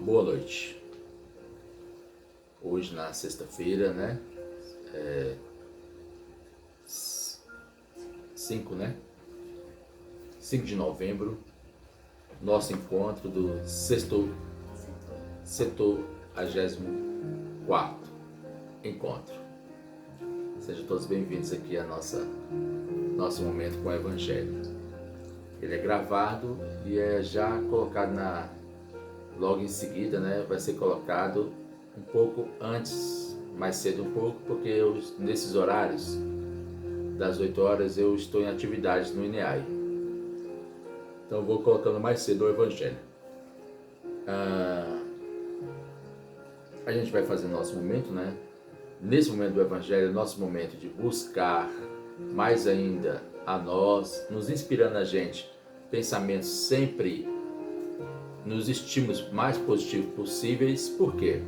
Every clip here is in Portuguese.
Boa noite. Hoje na sexta-feira, né? 5, né? 5 de novembro, nosso encontro do setor 74 encontro. Sejam todos bem-vindos aqui a nosso momento com o Evangelho. Ele é gravado e é já colocado logo em seguida, né? Vai ser colocado um pouco antes, mais cedo um pouco, porque nesses horários das 8 horas eu estou em atividades no INEAI. Então eu vou colocando mais cedo o Evangelho. A gente vai fazer nosso momento, né? Nesse momento do Evangelho, nosso momento de buscar mais ainda a nós, nos inspirando a gente, pensamentos sempre nos estímulos mais positivos possíveis. Por quê?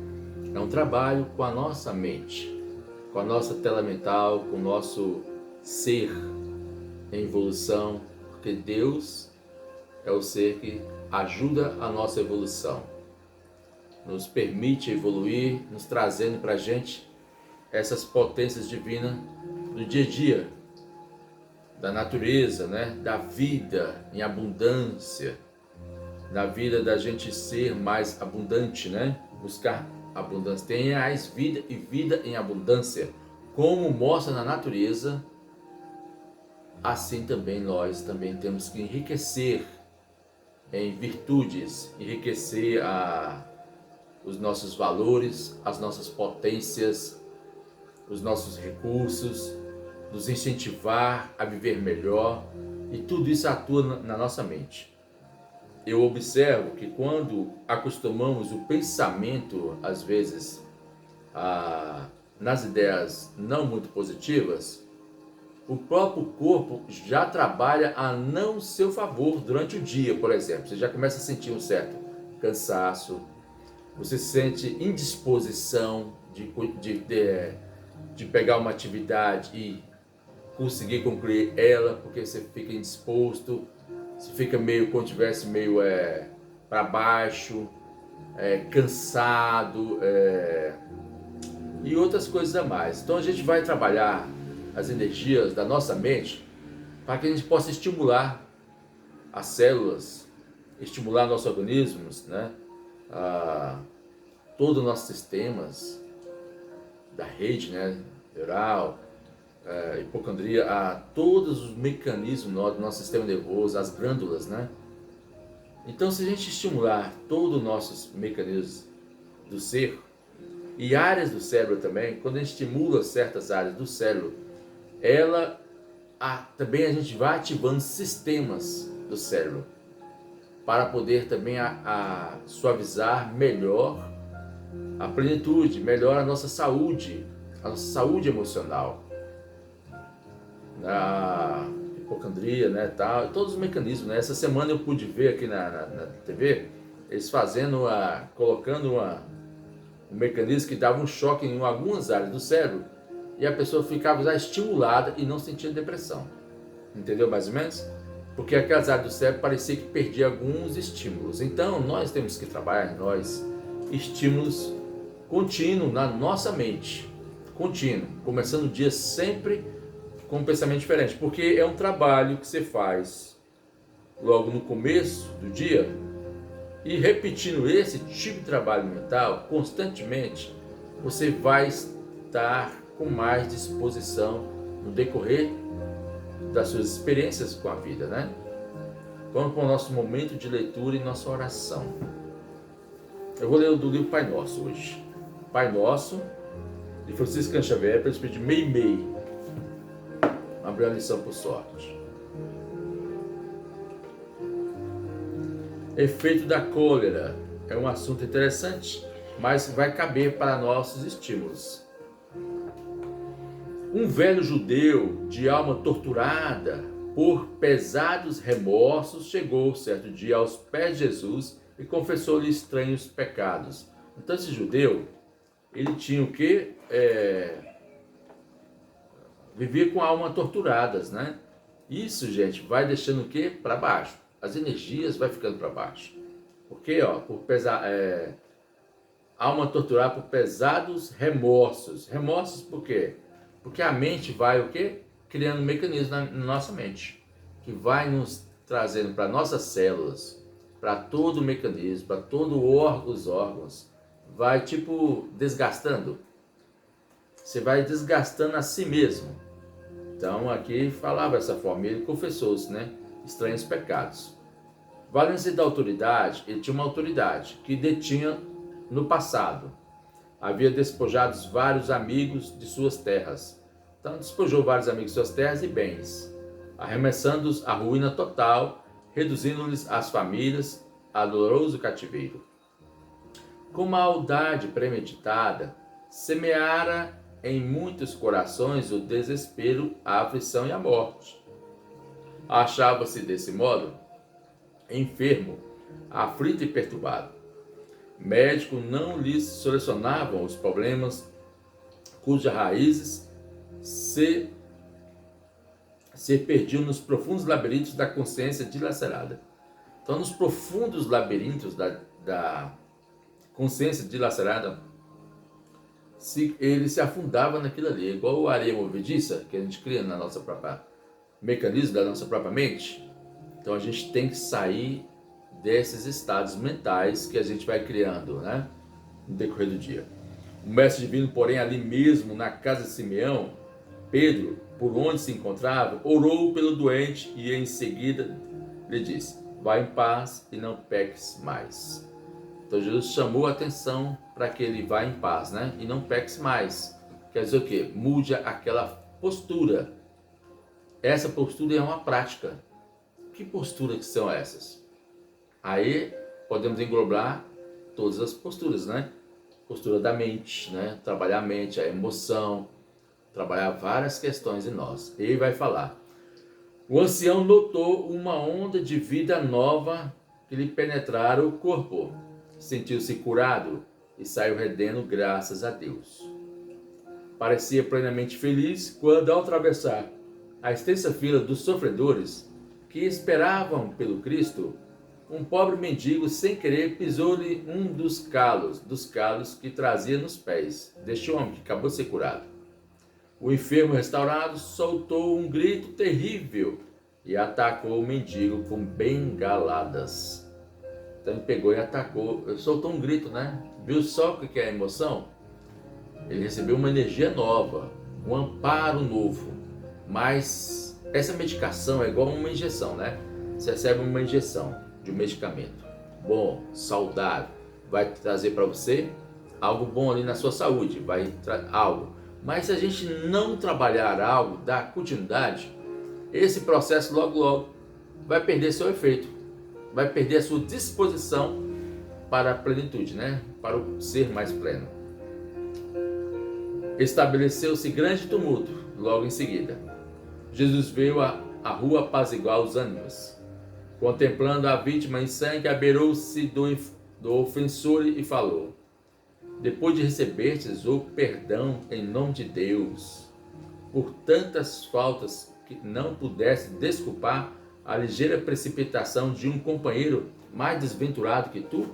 É um trabalho com a nossa mente, com a nossa tela mental, com o nosso ser em evolução, porque Deus é o ser que ajuda a nossa evolução, nos permite evoluir, nos trazendo para a gente essas potências divinas do dia a dia, da natureza, né? Da vida em abundância, da vida da gente ser mais abundante, né? Buscar abundância. Tenhais vida e vida em abundância. Como mostra na natureza, assim também nós também temos que enriquecer em virtudes, enriquecer os nossos valores, as nossas potências, os nossos recursos, nos incentivar a viver melhor, e tudo isso atua na nossa mente. Eu observo que quando acostumamos o pensamento, às vezes, nas ideias não muito positivas, o próprio corpo já trabalha a não seu favor durante o dia, por exemplo. Você já começa a sentir um certo cansaço, você sente indisposição de pegar uma atividade e conseguir concluir ela, porque você fica indisposto, você fica meio, como tivesse meio para baixo, cansado, e outras coisas a mais. Então a gente vai trabalhar as energias da nossa mente para que a gente possa estimular as células, estimular nossos organismos, né? Todos os nossos sistemas da rede, né? Neural, hipocondria, a todos os mecanismos do nosso sistema nervoso, as glândulas, né? Então, se a gente estimular todos os nossos mecanismos do ser e áreas do cérebro também, quando a gente estimula certas áreas do cérebro, também a gente vai ativando sistemas do cérebro para poder também suavizar melhor a plenitude, melhor a nossa saúde emocional, a hipocondria, né, tal, todos os mecanismos, né? Essa semana eu pude ver aqui na TV, eles colocando um mecanismo que dava um choque em algumas áreas do cérebro e a pessoa ficava já estimulada e não sentia depressão. Entendeu mais ou menos? Porque aquelas áreas do cérebro parecia que perdia alguns estímulos. Então nós temos que trabalhar estímulos contínuos na nossa mente, contínuo, começando o dia sempre com um pensamento diferente, porque é um trabalho que você faz logo no começo do dia, e repetindo esse tipo de trabalho mental constantemente, você vai estar com mais disposição no decorrer das suas experiências com a vida, né? Vamos para o nosso momento de leitura e nossa oração. Eu vou ler do livro Pai Nosso hoje. Pai Nosso, de Francisco Xavier, para de Meimei. Abrir a lição por sorte. Efeito da cólera é um assunto interessante, mas vai caber para nossos estímulos. Um velho judeu de alma torturada por pesados remorsos chegou certo dia aos pés de Jesus e confessou-lhe estranhos pecados. Então esse judeu, ele tinha o quê? Vivia com a alma torturadas, né? Isso, gente, vai deixando o quê? Para baixo. As energias vai ficando para baixo. Porque, por alma torturada por pesados remorsos. Remorsos por quê? Porque a mente vai o quê? Criando um mecanismo na nossa mente, que vai nos trazendo para nossas células, para todo o mecanismo, para todos os órgãos, vai tipo desgastando. Você vai desgastando a si mesmo. Então aqui falava essa forma, ele confessou-se, né? Estranhos pecados. Valendo-se da autoridade, ele tinha uma autoridade que detinha no passado. Havia despojado vários amigos de suas terras. Então despojou vários amigos de suas terras e bens, arremessando-os à ruína total, reduzindo-lhes as famílias a doloroso cativeiro. Com maldade premeditada, semeara em muitos corações o desespero, a aflição e a morte. Achava-se desse modo enfermo, aflito e perturbado. Médico não lhes solucionavam os problemas cujas raízes se perdiam nos profundos labirintos da consciência dilacerada. Então, nos profundos labirintos da consciência dilacerada, ele se afundava naquilo ali, igual a areia movediça que a gente cria na nossa própria mecanismo da nossa própria mente. Então a gente tem que sair desses estados mentais que a gente vai criando, né, no decorrer do dia. O mestre divino, porém, ali mesmo na casa de Simeão, Pedro, por onde se encontrava, orou pelo doente e em seguida lhe disse: vá em paz e não peques mais. Então Jesus chamou a atenção para que ele vá em paz, né? E não peques mais. Quer dizer o quê? Mude aquela postura. Essa postura é uma prática. Que postura que são essas? Aí podemos englobar todas as posturas, né? Postura da mente, né? Trabalhar a mente, a emoção, trabalhar várias questões em nós. Ele vai falar. O ancião notou uma onda de vida nova que lhe penetrara o corpo. Sentiu-se curado e saiu rendendo graças a Deus. Parecia plenamente feliz quando, ao atravessar a extensa fila dos sofredores que esperavam pelo Cristo, um pobre mendigo, sem querer, pisou-lhe um dos calos que trazia nos pés deste homem que acabou de ser curado. O enfermo restaurado soltou um grito terrível e atacou o mendigo com bengaladas. Então ele pegou e atacou, soltou um grito, né? Viu só o que é a emoção? Ele recebeu uma energia nova, um amparo novo. Mas essa medicação é igual uma injeção, né? Você recebe uma injeção de um medicamento bom, saudável, vai trazer para você algo bom ali na sua saúde, vai trazer algo. Mas se a gente não trabalhar algo, dar continuidade, esse processo logo vai perder seu efeito. Vai perder a sua disposição para a plenitude, né? Para o ser mais pleno. Estabeleceu-se grande tumulto logo em seguida. Jesus veio à rua apaziguar os ânimos. Contemplando a vítima em sangue, abeirou-se do ofensor e falou: depois de recebertes o perdão em nome de Deus, por tantas faltas que não pudesse desculpar a ligeira precipitação de um companheiro mais desventurado que tu,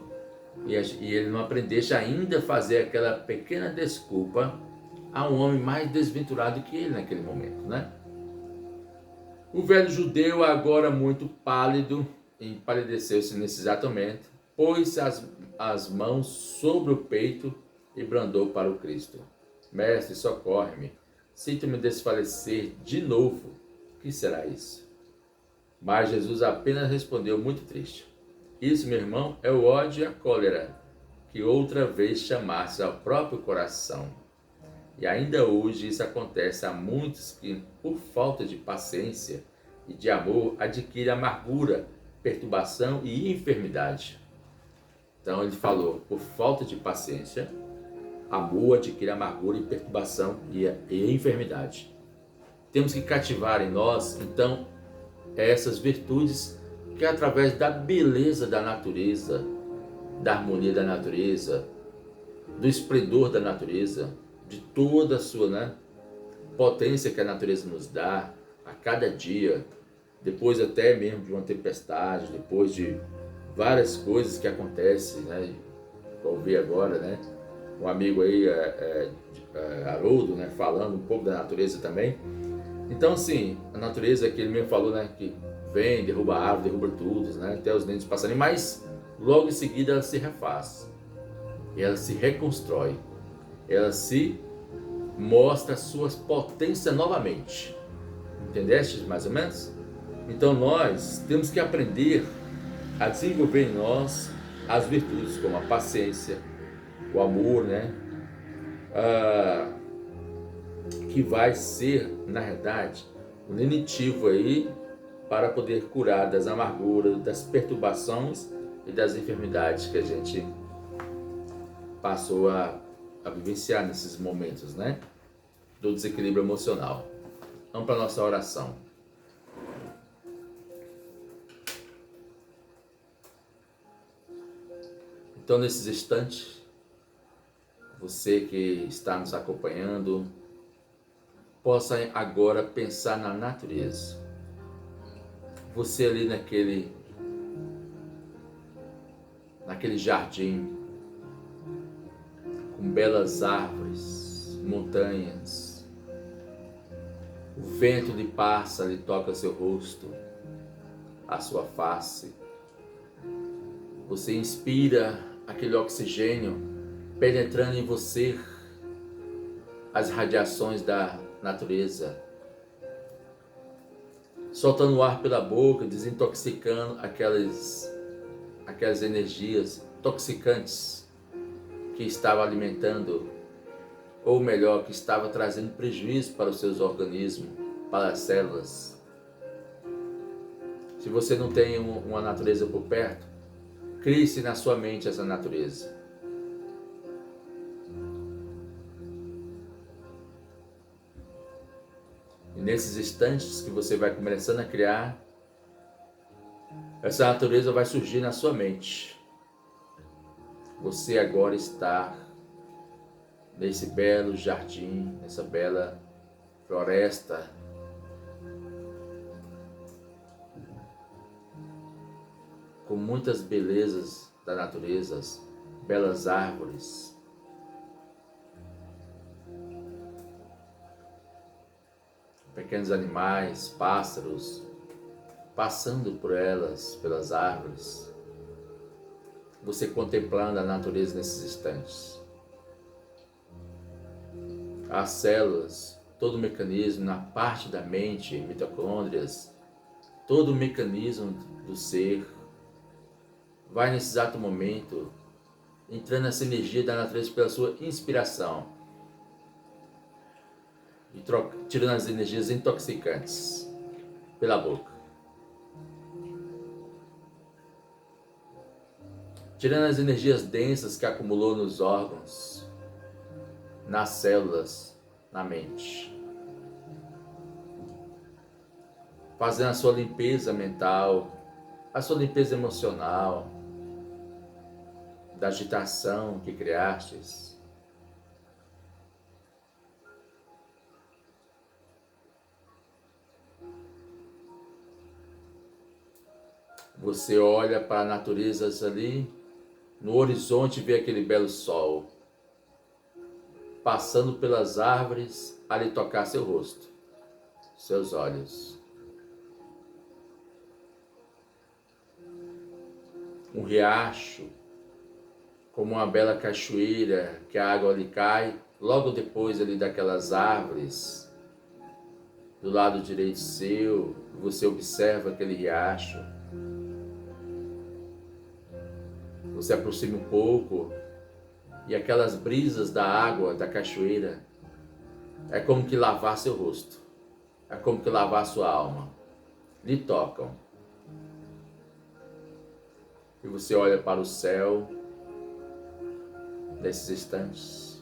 e ele não aprendeste ainda a fazer aquela pequena desculpa a um homem mais desventurado que ele naquele momento, né? O velho judeu, agora muito pálido, empalideceu-se nesse exato momento, pôs as mãos sobre o peito e brandou para o Cristo: mestre, socorre-me, sinto-me desfalecer de novo, que será isso? Mas Jesus apenas respondeu muito triste: isso, meu irmão, é o ódio e a cólera, que outra vez chamaste ao próprio coração. E ainda hoje isso acontece a muitos que, por falta de paciência e de amor, adquirem amargura, perturbação e enfermidade. Então ele falou, por falta de paciência, amor adquire amargura e perturbação e enfermidade. Temos que cativar em nós, então, essas virtudes que através da beleza da natureza, da harmonia da natureza, do esplendor da natureza, de toda a sua, né, potência que a natureza nos dá a cada dia, depois até mesmo de uma tempestade, depois de várias coisas que acontecem, né, ouvir agora, né? Um amigo aí, Haroldo, né? Falando um pouco da natureza também. Então, assim, a natureza que ele mesmo falou, né? Que vem, derruba a árvore, derruba tudo, né? Até os dentes passarinhos, mas logo em seguida ela se refaz. Ela se reconstrói. Ela se mostra suas potências novamente. Entendeste mais ou menos? Então nós temos que aprender a desenvolver em nós as virtudes como a paciência, o amor, né? Que vai ser, na verdade, um lenitivo aí para poder curar das amarguras, das perturbações e das enfermidades que a gente passou a vivenciar nesses momentos, né? Do desequilíbrio emocional. Vamos para a nossa oração. Então, nesses instantes, você que está nos acompanhando, possa agora pensar na natureza. Você ali naquele jardim, com belas árvores, montanhas. O vento lhe passa, lhe toca seu rosto, a sua face. Você inspira aquele oxigênio penetrando em você, as radiações da natureza, soltando o ar pela boca, desintoxicando aquelas energias toxicantes que estavam alimentando, ou melhor, que estava trazendo prejuízo para os seus organismos, para as células. Se você não tem uma natureza por perto, crie-se na sua mente essa natureza. E nesses instantes que você vai começando a criar, essa natureza vai surgir na sua mente. Você agora está nesse belo jardim, nessa bela floresta, com muitas belezas da natureza, belas árvores, pequenos animais, pássaros, passando por elas, pelas árvores, você contemplando a natureza nesses instantes. As células, todo o mecanismo na parte da mente, mitocôndrias, todo o mecanismo do ser, vai nesse exato momento entrando nessa energia da natureza pela sua inspiração e tirando as energias intoxicantes pela boca. Tirando as energias densas que acumulou nos órgãos, nas células, na mente. Fazendo a sua limpeza mental, a sua limpeza emocional, da agitação que criastes. Você olha para a natureza ali, no horizonte vê aquele belo sol, passando pelas árvores a lhe tocar seu rosto, seus olhos. Um riacho, como uma bela cachoeira, que a água lhe cai, logo depois ali daquelas árvores, do lado direito seu, você observa aquele riacho. Você aproxima um pouco e aquelas brisas da água, da cachoeira, é como que lavar seu rosto, é como que lavar sua alma, lhe tocam. E você olha para o céu, nesses instantes,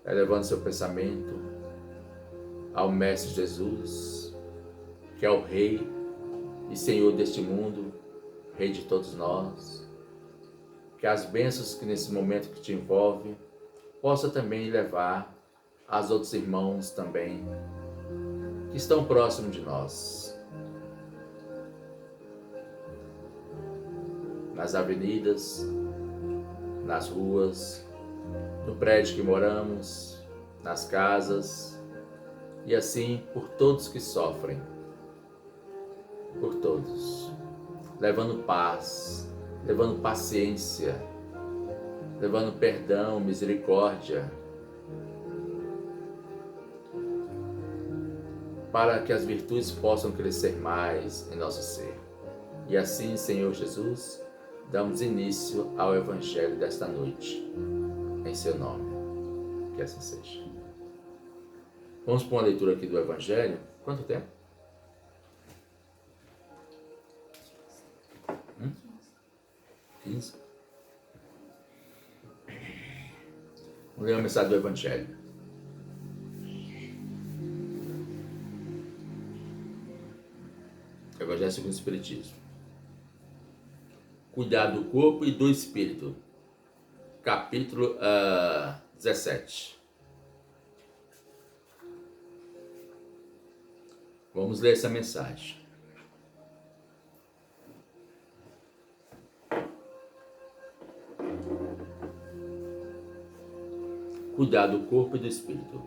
elevando seu pensamento ao Mestre Jesus, que é o Rei e Senhor deste mundo, Rei de todos nós. Que as bênçãos que nesse momento que te envolve, possa também levar aos outros irmãos também, que estão próximos de nós. Nas avenidas, nas ruas, no prédio que moramos, nas casas, e assim por todos que sofrem, por todos, levando paz, levando paciência, levando perdão, misericórdia, para que as virtudes possam crescer mais em nosso ser. E assim, Senhor Jesus, damos início ao Evangelho desta noite, em seu nome, que assim seja. Vamos para uma leitura aqui do Evangelho. Quanto tempo? 15? Vamos ler a mensagem do Evangelho. Evangelho segundo o Espiritismo. Cuidar do corpo e do espírito. Capítulo 17. Vamos ler essa mensagem. Cuidar do corpo e do espírito.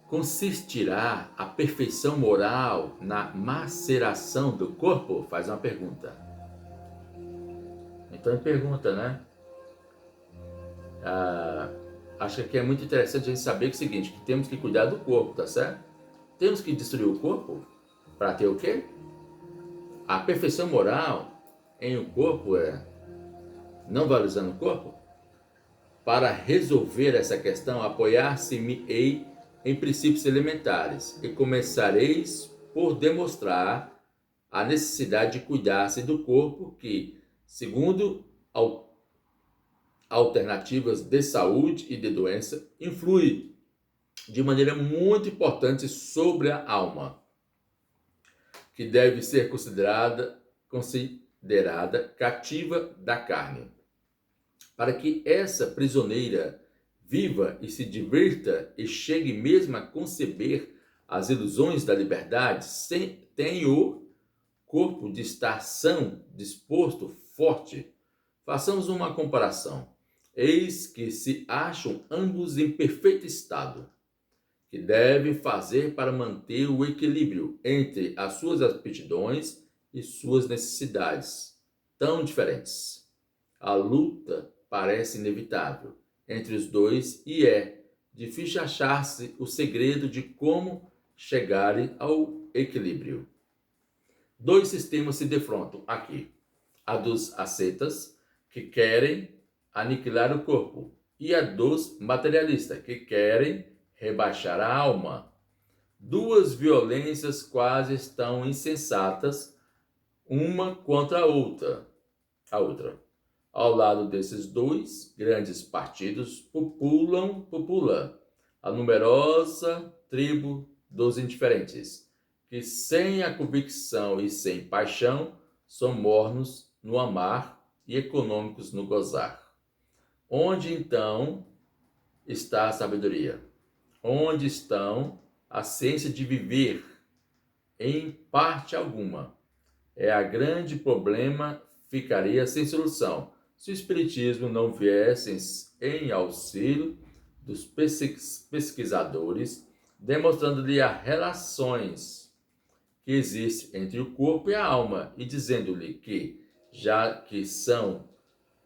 Consistirá a perfeição moral na maceração do corpo? Faz uma pergunta. Então ele pergunta, né? Acho que aqui é muito interessante a gente saber que é o seguinte, que temos que cuidar do corpo, tá certo? Temos que destruir o corpo para ter o quê? A perfeição moral em o corpo não valorizando o corpo? Para resolver essa questão, apoiar-se-me-ei em princípios elementares e começareis por demonstrar a necessidade de cuidar-se do corpo que, segundo alternativas de saúde e de doença, influi de maneira muito importante sobre a alma, que deve ser considerada cativa da carne, para que essa prisioneira viva e se divirta e chegue mesmo a conceber as ilusões da liberdade, tem o corpo de estar são, disposto, forte. Façamos uma comparação. Eis que se acham ambos em perfeito estado, que devem fazer para manter o equilíbrio entre as suas aptidões e suas necessidades, tão diferentes. A luta parece inevitável entre os dois e é difícil achar-se o segredo de como chegarem ao equilíbrio. Dois sistemas se defrontam aqui: a dos ascetas, que querem aniquilar o corpo, e a dos materialistas, que querem rebaixar a alma. Duas violências quase estão insensatas, uma contra a outra. Ao lado desses dois grandes partidos popula a numerosa tribo dos indiferentes, que sem a convicção e sem paixão são mornos no amar e econômicos no gozar. Onde então está a sabedoria? Onde estão a ciência de viver? Em parte alguma. É a grande problema, ficaria sem solução se o Espiritismo não viesse em auxílio dos pesquisadores, demonstrando-lhe as relações que existem entre o corpo e a alma e dizendo-lhe que, já que são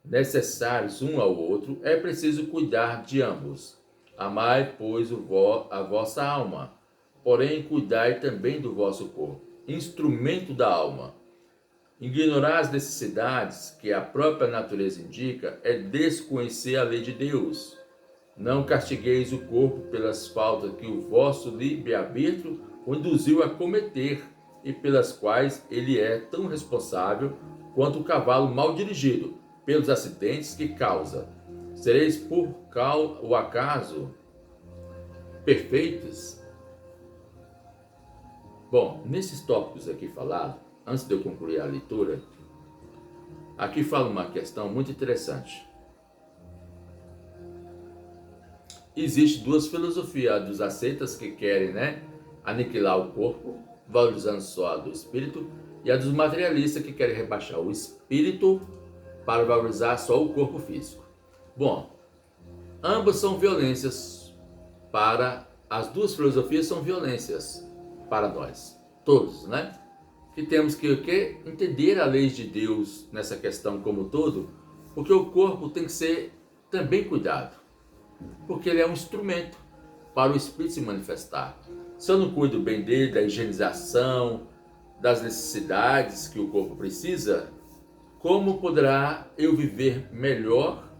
necessários um ao outro, é preciso cuidar de ambos. Amai, pois, a vossa alma, porém cuidai também do vosso corpo, instrumento da alma. Ignorar as necessidades que a própria natureza indica é desconhecer a lei de Deus. Não castigueis o corpo pelas faltas que o vosso livre-arbítrio o induziu a cometer e pelas quais ele é tão responsável quanto o cavalo mal dirigido pelos acidentes que causa. Sereis por o acaso perfeitos? Bom, nesses tópicos aqui falados, antes de eu concluir a leitura, aqui fala uma questão muito interessante. Existem duas filosofias, a dos ascetas que querem, aniquilar o corpo, valorizando só a do espírito, e a dos materialistas que querem rebaixar o espírito para valorizar só o corpo físico. Bom, ambas são violências para... As duas filosofias são violências para nós, todos, né? Que temos que o quê? Entender a lei de Deus nessa questão como um todo, porque o corpo tem que ser também cuidado, porque ele é um instrumento para o Espírito se manifestar. Se eu não cuido bem dele, da higienização, das necessidades que o corpo precisa, como poderá eu viver melhor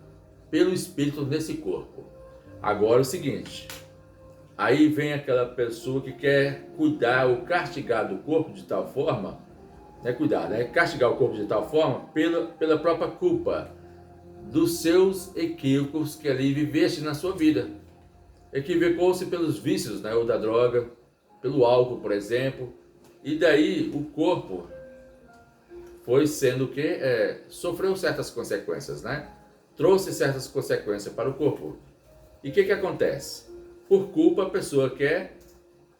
pelo Espírito nesse corpo? Agora é o seguinte, aí vem aquela pessoa que quer cuidar ou castigar do corpo de tal forma, castigar o corpo de tal forma pela própria culpa dos seus equívocos que ali viveste na sua vida. Equivocou-se pelos vícios, ou da droga, pelo álcool, por exemplo, e daí o corpo foi sendo que sofreu certas consequências, trouxe certas consequências para o corpo. E o que acontece? Por culpa, a pessoa quer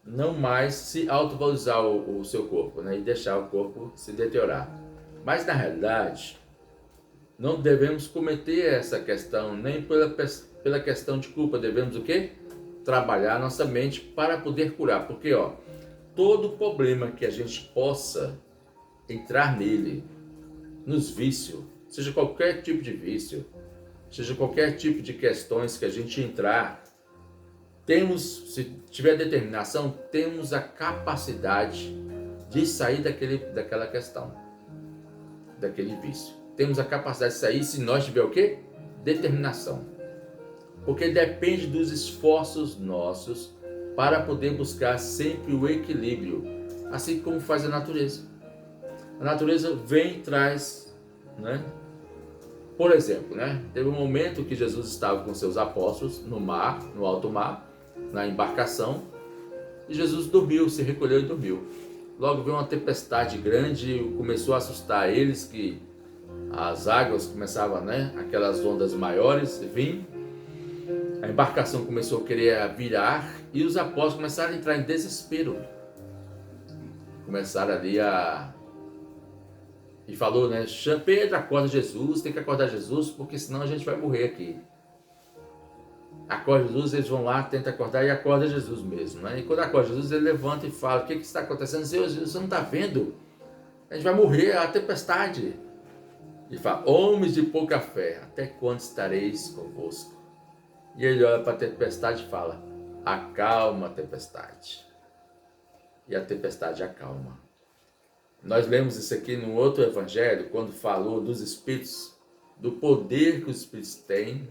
não mais se autovalorizar o seu corpo, e deixar o corpo se deteriorar. Mas na realidade, não devemos cometer essa questão, nem pela questão de culpa. Devemos o quê? Trabalhar nossa mente para poder curar. Porque todo problema que a gente possa entrar nele, nos vícios, seja qualquer tipo de vício, seja qualquer tipo de questões que a gente entrar, se tiver determinação, temos a capacidade de sair daquela questão, daquele vício. Temos a capacidade de sair se nós tiver o quê? Determinação. Porque depende dos esforços nossos para poder buscar sempre o equilíbrio, assim como faz a natureza. A natureza vem e traz, Por exemplo, teve um momento que Jesus estava com seus apóstolos no mar, no alto mar, na embarcação, e Jesus dormiu, se recolheu e dormiu. Logo veio uma tempestade grande, começou a assustar eles, que as águas começavam, aquelas ondas maiores, vir. A embarcação começou a querer virar e os apóstolos começaram a entrar em desespero. Começaram ali E falou, Pedro, acorda Jesus, tem que acordar Jesus, porque senão a gente vai morrer aqui. Acorda Jesus, eles vão lá, tentam acordar e acorda Jesus mesmo. E quando acorda Jesus, ele levanta e fala, o que está acontecendo? Senhor, você não está vendo? A gente vai morrer, a tempestade. E fala, homens de pouca fé, até quando estareis convosco? E ele olha para a tempestade e fala, acalma a tempestade. E a tempestade acalma. Nós lemos isso aqui no outro evangelho, quando falou dos espíritos, do poder que os espíritos têm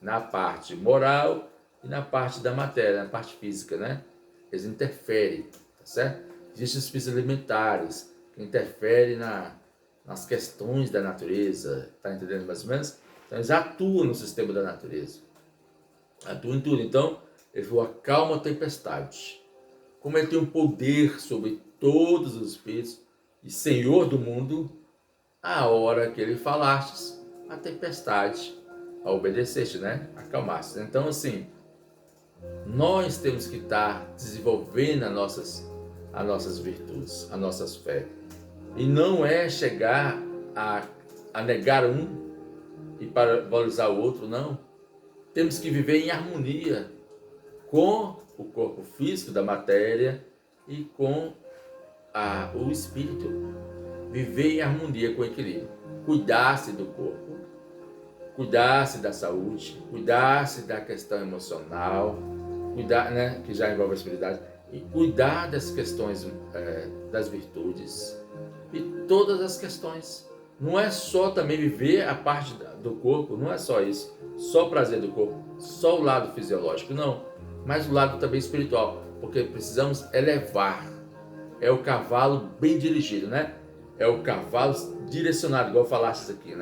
na parte moral e na parte da matéria, na parte física, Eles interferem, tá certo? Existem espíritos elementares que interferem nas questões da natureza, tá entendendo mais ou menos? Então eles atuam no sistema da natureza, atuam em tudo. Então, ele falou, acalma a tempestade. Como ele tem um poder sobre todos os espíritos e Senhor do mundo, a hora que ele falaste, a tempestade a obedeceste, acalmaste. Então, assim, nós temos que estar desenvolvendo as nossas virtudes, as nossas fé. E não é chegar a negar um e para valorizar o outro, não. Temos que viver em harmonia com o corpo físico da matéria e com o espírito. Viver em harmonia com o equilíbrio. Cuidar-se do corpo, cuidar-se da saúde, cuidar-se da questão emocional, cuidar, que já envolve a espiritualidade, e cuidar das questões das virtudes e todas as questões. Não é só também viver a parte do corpo, não é só isso, só o prazer do corpo, só o lado fisiológico, não, mas o lado também espiritual, porque precisamos elevar. É o cavalo bem dirigido, É o cavalo direcionado, igual falaste aqui,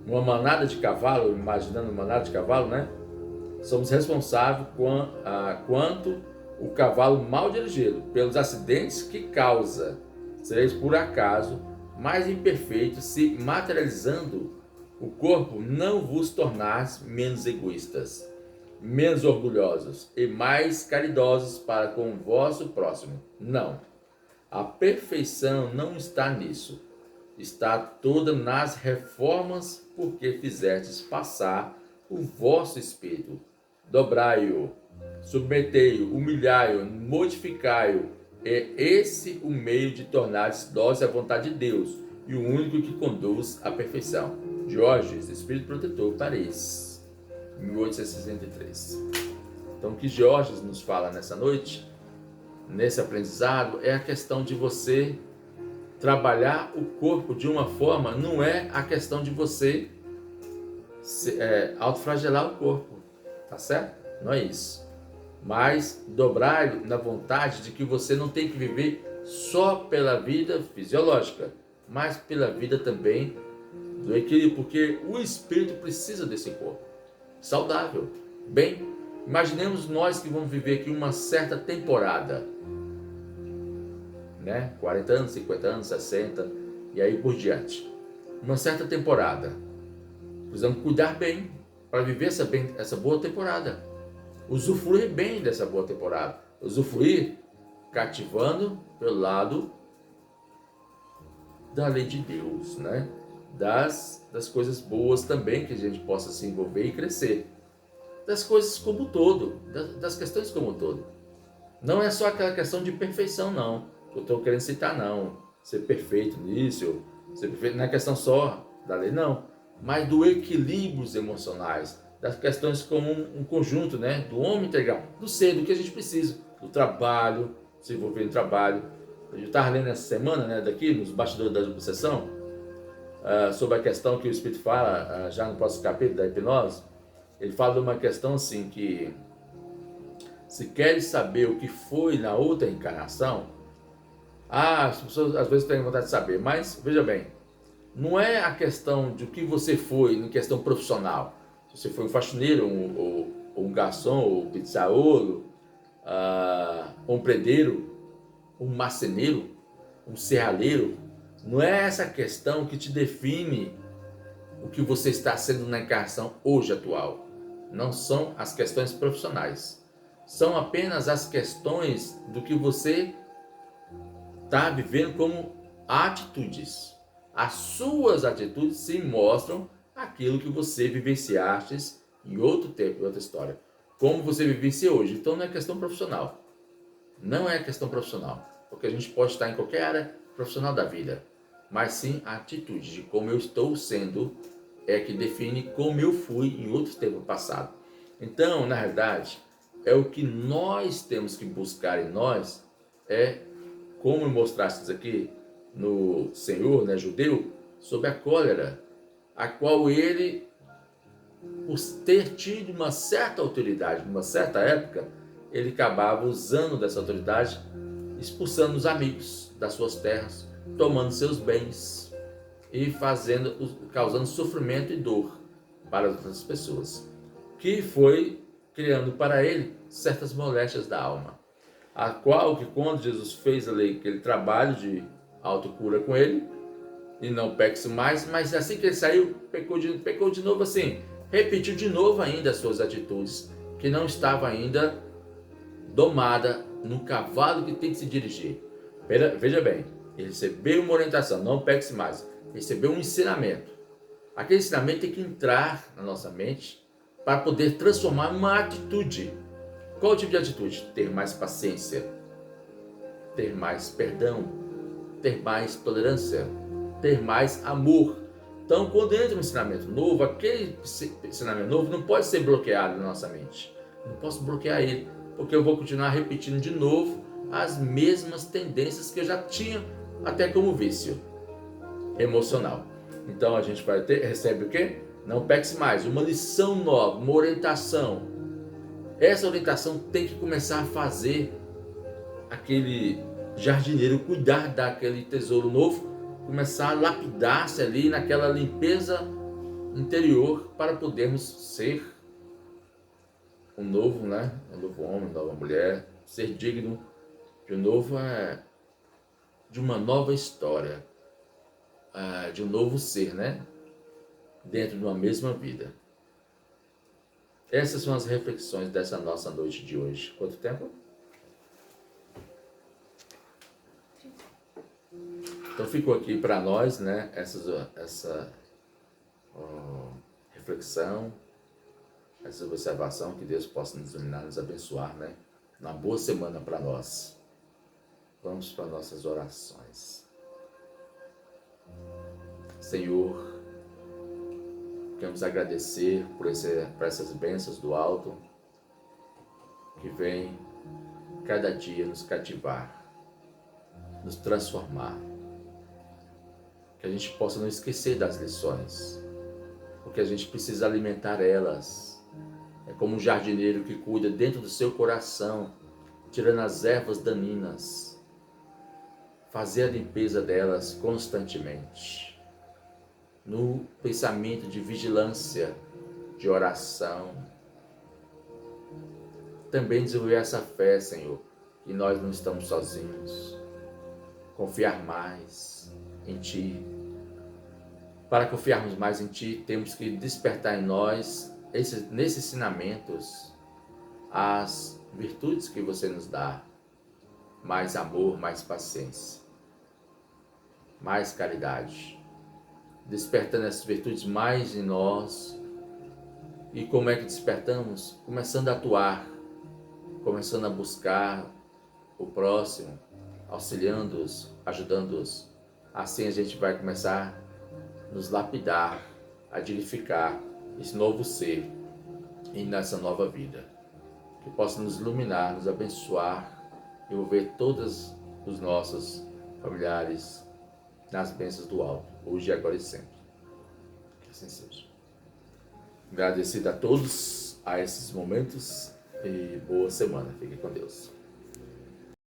Uma manada de cavalo, imaginando uma manada de cavalo, Somos responsáveis quanto o cavalo mal dirigido, pelos acidentes que causa. Sereis por acaso mais imperfeitos, se materializando o corpo, não vos tornais menos egoístas, menos orgulhosos e mais caridosos para com o vosso próximo. Não. A perfeição não está nisso. está toda nas reformas, porque fizestes passar o vosso espírito. Dobrai-o, submetei-o, humilhai-o, modificai-o. É esse o meio de tornar-se dócil à vontade de Deus e o único que conduz à perfeição. Georges, Espírito Protetor, Paris, 1863. Então, o que Georges nos fala nessa noite, nesse aprendizado, é a questão de você trabalhar o corpo de uma forma, não é a questão de você autoflagelar o corpo, tá certo? Não é isso. Mas dobrar na vontade de que você não tem que viver só pela vida fisiológica, mas pela vida também do equilíbrio, porque o espírito precisa desse corpo saudável. Bem, imaginemos nós que vamos viver aqui uma certa temporada, né? 40 anos, 50 anos, 60 e aí por diante. Uma certa temporada. Precisamos cuidar bem para viver essa boa temporada. Usufruir bem dessa boa temporada. Usufruir cativando pelo lado da lei de Deus, né? Das coisas boas também que a gente possa se envolver e crescer. Das coisas como um todo, das questões como um todo. Não é só aquela questão de perfeição, não. Eu estou querendo citar, não. Ser perfeito nisso, ser perfeito não é questão só da lei, não. Mas do equilíbrios emocionais, das questões como um conjunto, né? Do homem integral, do ser, do que a gente precisa, do trabalho, se envolver no trabalho. Eu estava lendo essa semana, né, daqui, nos bastidores da obsessão, sobre a questão que o Espírito fala, já no próximo capítulo da hipnose. Ele fala de uma questão assim que, se queres saber o que foi na outra encarnação, as pessoas às vezes têm vontade de saber, mas veja bem, não é a questão de o que você foi em questão profissional. Se você foi um faxineiro, um garçom, ou um pizzaolo, um predeiro, um marceneiro, um serralheiro, não é essa questão que te define o que você está sendo na encarnação hoje atual. Não são as questões profissionais. São apenas as questões do que você está vivendo como atitudes. As suas atitudes se mostram aquilo que você vivenciaste em outro tempo, em outra história. Como você vivencia hoje. Então não é questão profissional. Não é questão profissional. Porque a gente pode estar em qualquer área profissional da vida. Mas sim a atitude de como eu estou sendo é que define como eu fui em outro tempo passado. Então, na realidade, é o que nós temos que buscar em nós, como mostraste aqui no Senhor, né, judeu, sobre a cólera, a qual ele, por ter tido uma certa autoridade, numa certa época, ele acabava usando dessa autoridade, expulsando os amigos das suas terras, tomando seus bens e causando sofrimento e dor para outras pessoas, que foi criando para ele certas moléstias da alma, a qual que quando Jesus fez ali aquele trabalho de autocura com ele, e não peque mais, mas assim que ele saiu, pecou de novo assim, repetiu de novo ainda as suas atitudes, que não estava ainda domada no cavalo que tem que se dirigir. Veja bem, ele recebeu uma orientação, não peque mais, recebeu um ensinamento. Aquele ensinamento tem que entrar na nossa mente para poder transformar uma atitude. Qual tipo de atitude? Ter mais paciência, ter mais perdão, ter mais tolerância, ter mais amor. Então, quando entra um ensinamento novo, aquele ensinamento novo não pode ser bloqueado na nossa mente. Não posso bloquear ele, porque eu vou continuar repetindo de novo as mesmas tendências que eu já tinha até como vício emocional. Então, a gente recebe o quê? Não peque mais. Uma lição nova, uma orientação. Essa orientação tem que começar a fazer aquele jardineiro cuidar daquele tesouro novo, começar a lapidar-se ali naquela limpeza interior para podermos ser um novo, né? Um novo homem, uma nova mulher, ser digno de de uma nova história, de um novo ser, né? Dentro de uma mesma vida. Essas são as reflexões dessa nossa noite de hoje. Quanto tempo? Então ficou aqui para nós, né, essa reflexão, essa observação, que Deus possa nos iluminar, nos abençoar, né? Uma boa semana para nós. Vamos para nossas orações. Senhor, queremos agradecer por essas bênçãos do alto que vem cada dia nos cativar, nos transformar. Que a gente possa não esquecer das lições, porque a gente precisa alimentar elas. É como um jardineiro que cuida dentro do seu coração, tirando as ervas daninhas, fazer a limpeza delas constantemente, no pensamento de vigilância, de oração. Também desenvolver essa fé, Senhor, que nós não estamos sozinhos. Confiar mais em Ti. Para confiarmos mais em Ti, temos que despertar em nós, nesses ensinamentos, as virtudes que você nos dá. Mais amor, mais paciência, mais caridade. Despertando essas virtudes mais em nós. E como é que despertamos? Começando a atuar, começando a buscar o próximo, auxiliando-os, ajudando-os. Assim a gente vai começar a nos lapidar, a edificar esse novo ser e nessa nova vida. Que possa nos iluminar, nos abençoar, envolver todos os nossos familiares nas bênçãos do alto, hoje, agora e sempre. Que assim seja. Agradecido a todos a esses momentos e boa semana. Fique com Deus.